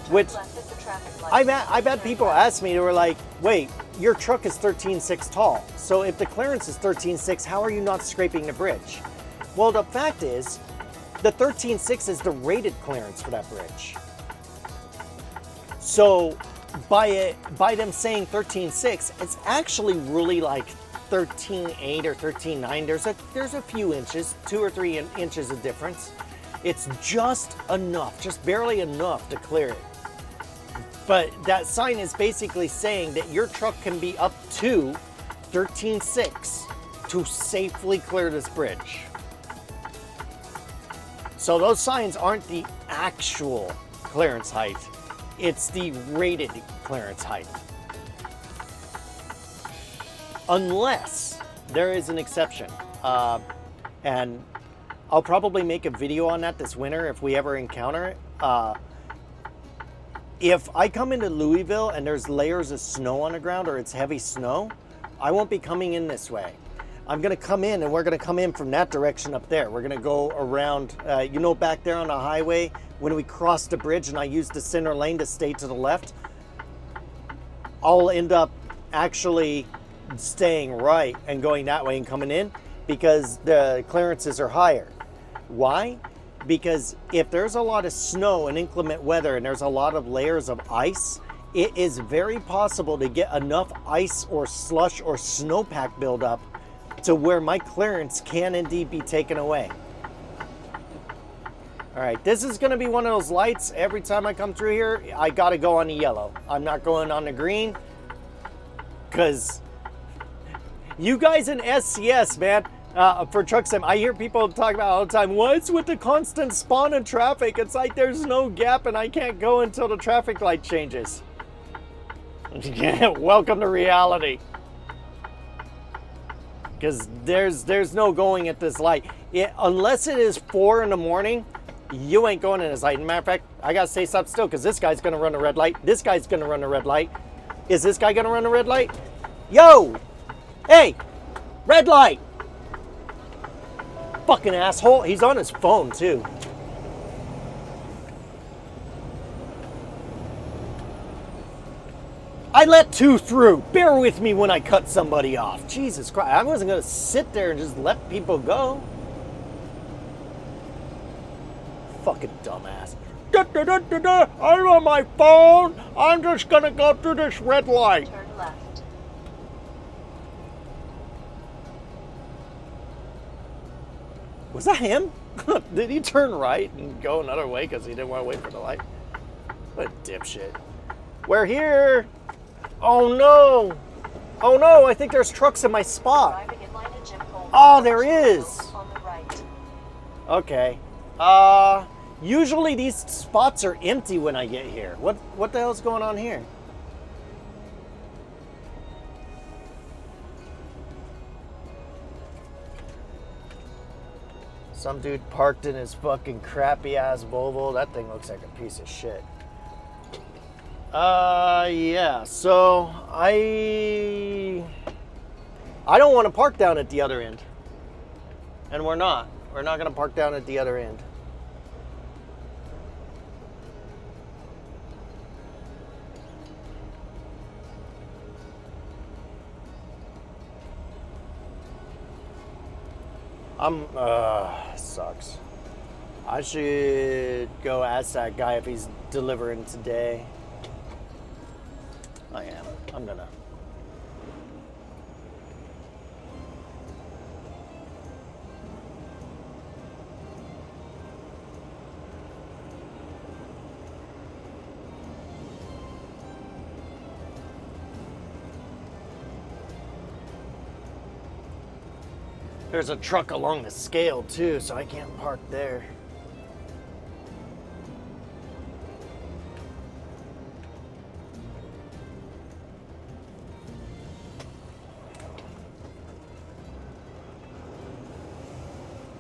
Which I've had people ask me, they were like, wait, your truck is 13.6 tall. So if the clearance is 13.6, how are you not scraping the bridge? Well, the fact is, the 13.6 is the rated clearance for that bridge. So by them saying 13.6, it's actually really like 13.8 or 13.9. There's a few inches, 2 or 3 inches of difference. It's just enough, just barely enough to clear it. But that sign is basically saying that your truck can be up to 13.6 to safely clear this bridge. So those signs aren't the actual clearance height. It's the rated clearance height. Unless there is an exception. And I'll probably make a video on that this winter if we ever encounter it. if I come into Louisville and there's layers of snow on the ground or it's heavy snow, I won't be coming in this way. I'm gonna come in and we're gonna come in from that direction up there. We're gonna go around, you know, back there on the highway when we cross the bridge and I use the center lane to stay to the left, I'll end up actually staying right and going that way and coming in because the clearances are higher. Why? Because if there's a lot of snow and inclement weather and there's a lot of layers of ice, it is very possible to get enough ice or slush or snowpack buildup to where my clearance can indeed be taken away. All right, this is gonna be one of those lights. Every time I come through here, I gotta go on the yellow. I'm not going on the green because you guys in SCS, man, for truck sim, I hear people talk about all the time, what's with the constant spawn of traffic? It's like there's no gap and I can't go until the traffic light changes. Welcome to reality. Because there's no going at this light. Unless it is 4 in the morning, you ain't going in this light. Matter of fact, I gotta stay stop still because this guy's gonna run a red light. This guy's gonna run a red light. Is this guy gonna run a red light? Yo! Hey! Red light! Fucking asshole. He's on his phone too. I let 2 through. Bear with me when I cut somebody off. Jesus Christ. I wasn't going to sit there and just let people go. Fucking dumbass. I'm on my phone. I'm just going to go through this red light. Turn left. Was that him? Did he turn right and go another way because he didn't want to wait for the light? What a dipshit. We're here. Oh no! Oh no, I think there's trucks in my spot. Driving in line to Jim Cole. Oh, there is. On the right. Okay. Usually these spots are empty when I get here. What the hell's going on here? Some dude parked in his fucking crappy ass Volvo. That thing looks like a piece of shit. Yeah, so I don't want to park down at the other end. And we're not. We're not going to park down at the other end. Sucks. I should go ask that guy if he's delivering today. I am. I'm gonna. There's a truck along the scale too, so I can't park there.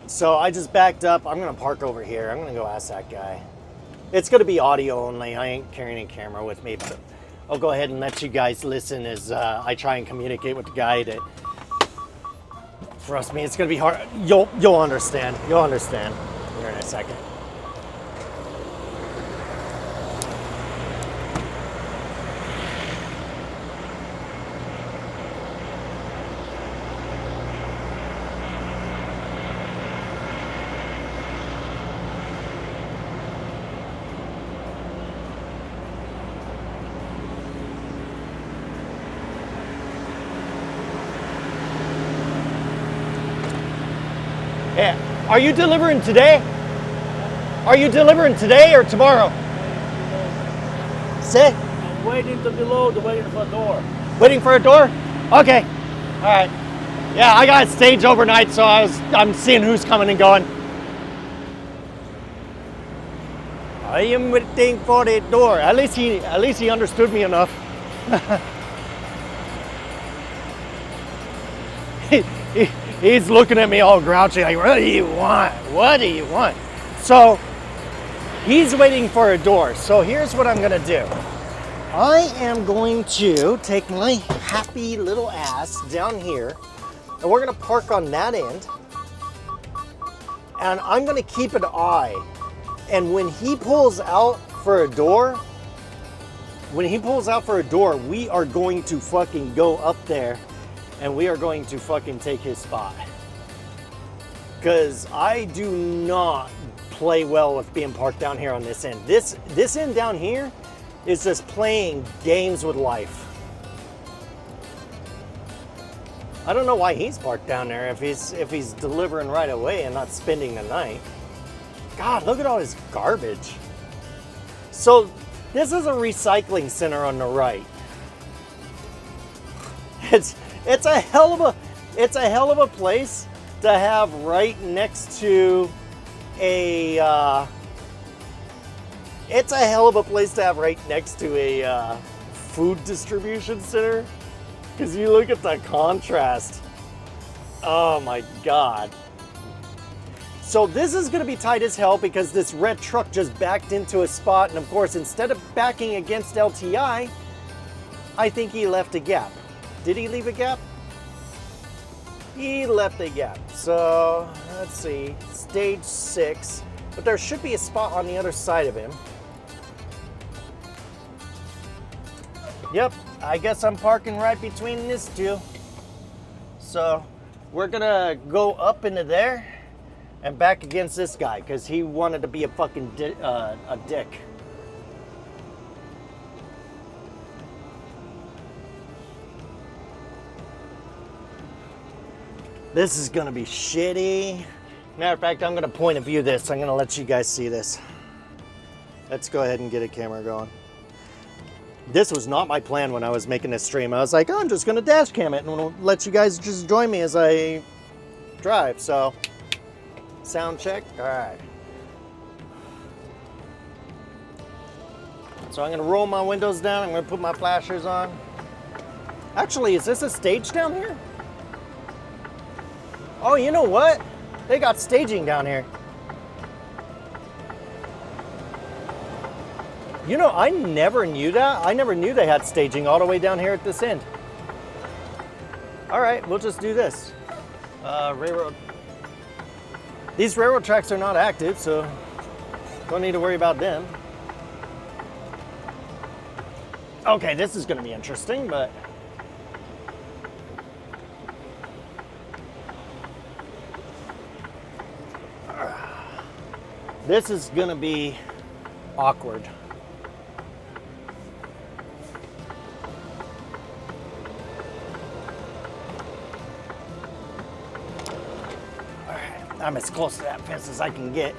So I just backed up. I'm gonna park over here. I'm gonna go ask that guy. It's gonna be audio only. I ain't carrying a camera with me, but I'll go ahead and let you guys listen as I try and communicate with the guy that, trust me, it's gonna be hard. You'll understand. You'll understand here in a second. Yeah. Are you delivering today? Are you delivering today or tomorrow? Say? I'm waiting to be loaded, waiting for a door. Waiting for a door? Okay. All right. Yeah, I got stage overnight, so I'm seeing who's coming and going. I am waiting for the door. At least he understood me enough. He's looking at me all grouchy, like, what do you want? What do you want? So, He's waiting for a door. So here's what I'm gonna do. I am going to take my happy little ass down here, and we're gonna park on that end. And I'm gonna keep an eye. And when he pulls out for a door, we are going to fucking go up there and we are going to fucking take his spot. Because I do not play well with being parked down here on this end. This end down here is just playing games with life. I don't know why he's parked down there if he's delivering right away and not spending the night. God, look at all this garbage. So this is a recycling center on the right. It's a hell of a place to have right next to a food distribution center. Because you look at the contrast. Oh my God. So this is gonna be tight as hell because this red truck just backed into a spot, and of course, instead of backing against LTI, I think he left a gap. Did he leave a gap? He left a gap. So let's see, stage 6, but there should be a spot on the other side of him. Yep, I guess I'm parking right between these two. So we're gonna go up into there and back against this guy because he wanted to be a fucking a dick. This is gonna be shitty. Matter of fact, I'm gonna point of view this. I'm gonna let you guys see this. Let's go ahead and get a camera going. This was not my plan when I was making this stream. I was like, oh, I'm just gonna dash cam it and we'll let you guys just join me as I drive. So, sound check, all right. So I'm gonna roll my windows down. I'm gonna put my flashers on. Actually, is this a stage down here? Oh, you know what? They got staging down here. You know, I never knew that. I never knew they had staging all the way down here at this end. All right, we'll just do this. Railroad. These railroad tracks are not active, so don't need to worry about them. Okay, this is gonna be interesting, but this is gonna be awkward. I'm as close to that fence as I can get.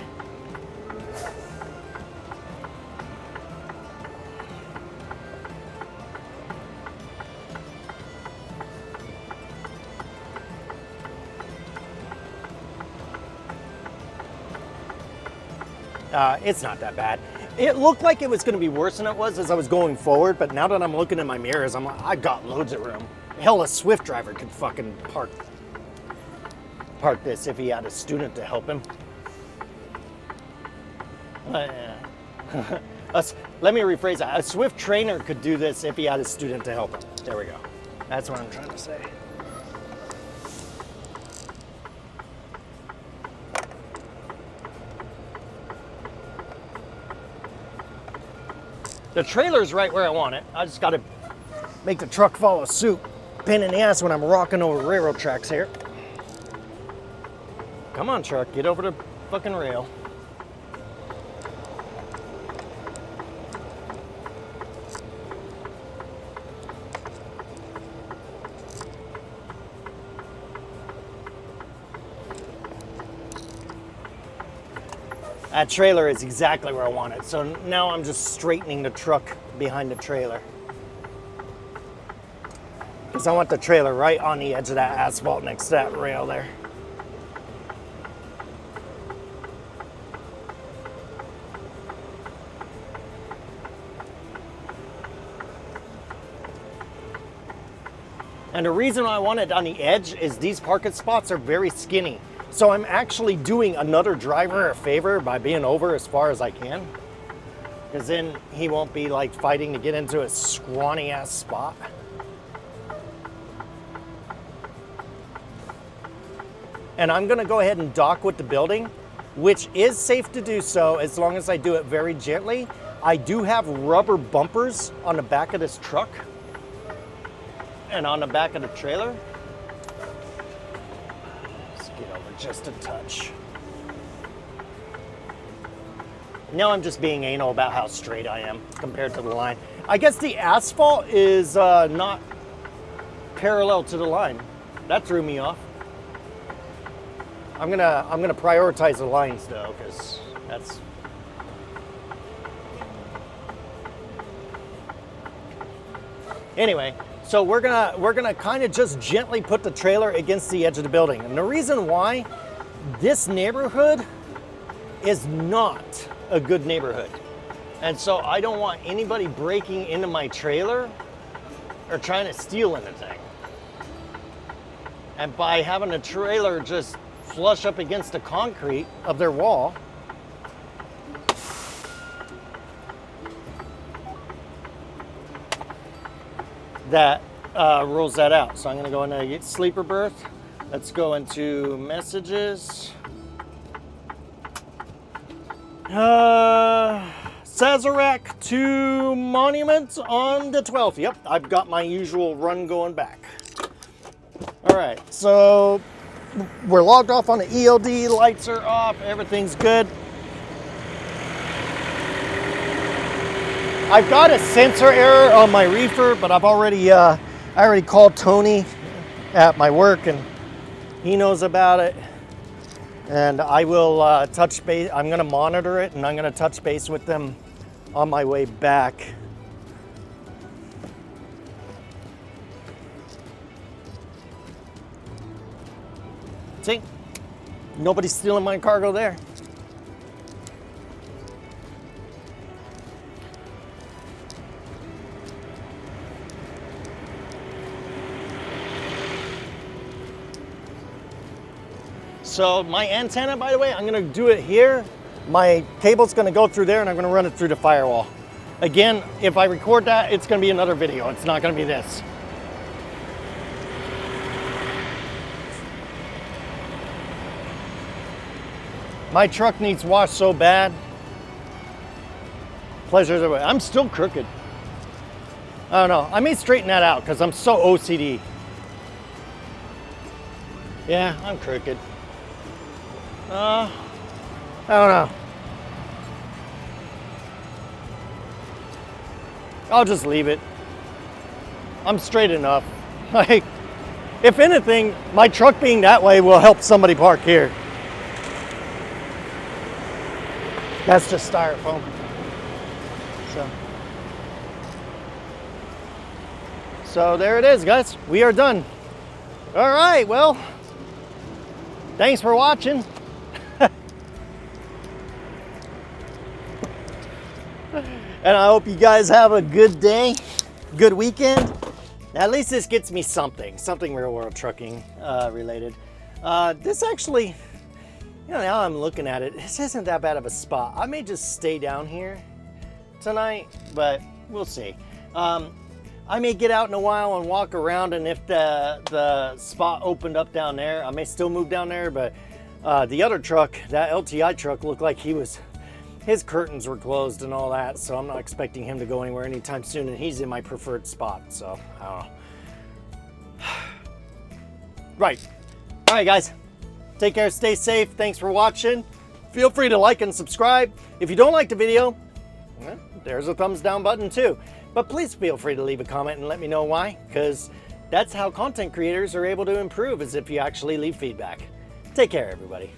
It's not that bad. It looked like it was going to be worse than it was as I was going forward, but now that I'm looking in my mirrors, I'm like, I got loads of room. Hell, a Swift driver could fucking park this if he had a student to help him. Let me rephrase that. A Swift trainer could do this if he had a student to help him. There we go. That's what I'm trying to say. The trailer's right where I want it. I just gotta make the truck follow suit. Pain in the ass when I'm rocking over railroad tracks here. Come on, truck, get over the fucking rail. That trailer is exactly where I want it. So now I'm just straightening the truck behind the trailer. Because I want the trailer right on the edge of that asphalt next to that rail there. And the reason I want it on the edge is these parking spots are very skinny. So I'm actually doing another driver a favor by being over as far as I can. Because then he won't be like fighting to get into a scrawny ass spot. And I'm gonna go ahead and dock with the building, which is safe to do so as long as I do it very gently. I do have rubber bumpers on the back of this truck and on the back of the trailer. Let's get over just a touch. Now I'm just being anal about how straight I am compared to the line. I guess the asphalt is not parallel to the line. That threw me off. I'm gonna prioritize the lines though, because that's. Anyway, so we're gonna kind of just gently put the trailer against the edge of the building, and the reason why, this neighborhood is not a good neighborhood, and so I don't want anybody breaking into my trailer or trying to steal anything. And by having a trailer just flush up against the concrete of their wall, that rules that out. So I'm going to go into sleeper berth. Let's go into messages. Sazerac to Monument on the 12th. Yep, I've got my usual run going back. All right, so we're logged off on the ELD, lights are off, everything's good. I've got a sensor error on my reefer, but I've already, I already called Tony at my work and he knows about it. And I will touch base, I'm gonna monitor it and I'm gonna touch base with them on my way back. See, nobody's stealing my cargo there. So my antenna, by the way, I'm gonna do it here. My cable's gonna go through there and I'm gonna run it through the firewall. Again, if I record that, it's gonna be another video. It's not gonna be this. My truck needs washed so bad. Pleasures away. I'm still crooked. I don't know. I may straighten that out because I'm so OCD. Yeah, I'm crooked. I don't know. I'll just leave it. I'm straight enough. Like, if anything, my truck being that way will help somebody park here. That's just styrofoam. So there it is, guys. We are done. All right, well, thanks for watching. And I hope you guys have a good day, good weekend. At least this gets me something real world trucking related. This actually, you know, now I'm looking at it, this isn't that bad of a spot. I may just stay down here tonight, but we'll see. I may get out in a while and walk around, and if the spot opened up down there, I may still move down there, but the other truck, that LTI truck, looked like his curtains were closed and all that, so I'm not expecting him to go anywhere anytime soon, and he's in my preferred spot, so I don't know. Right. All right, guys. Take care, stay safe. Thanks for watching. Feel free to like and subscribe. If you don't like the video, well, there's a thumbs down button too. But please feel free to leave a comment and let me know why, because that's how content creators are able to improve, is if you actually leave feedback. Take care, everybody.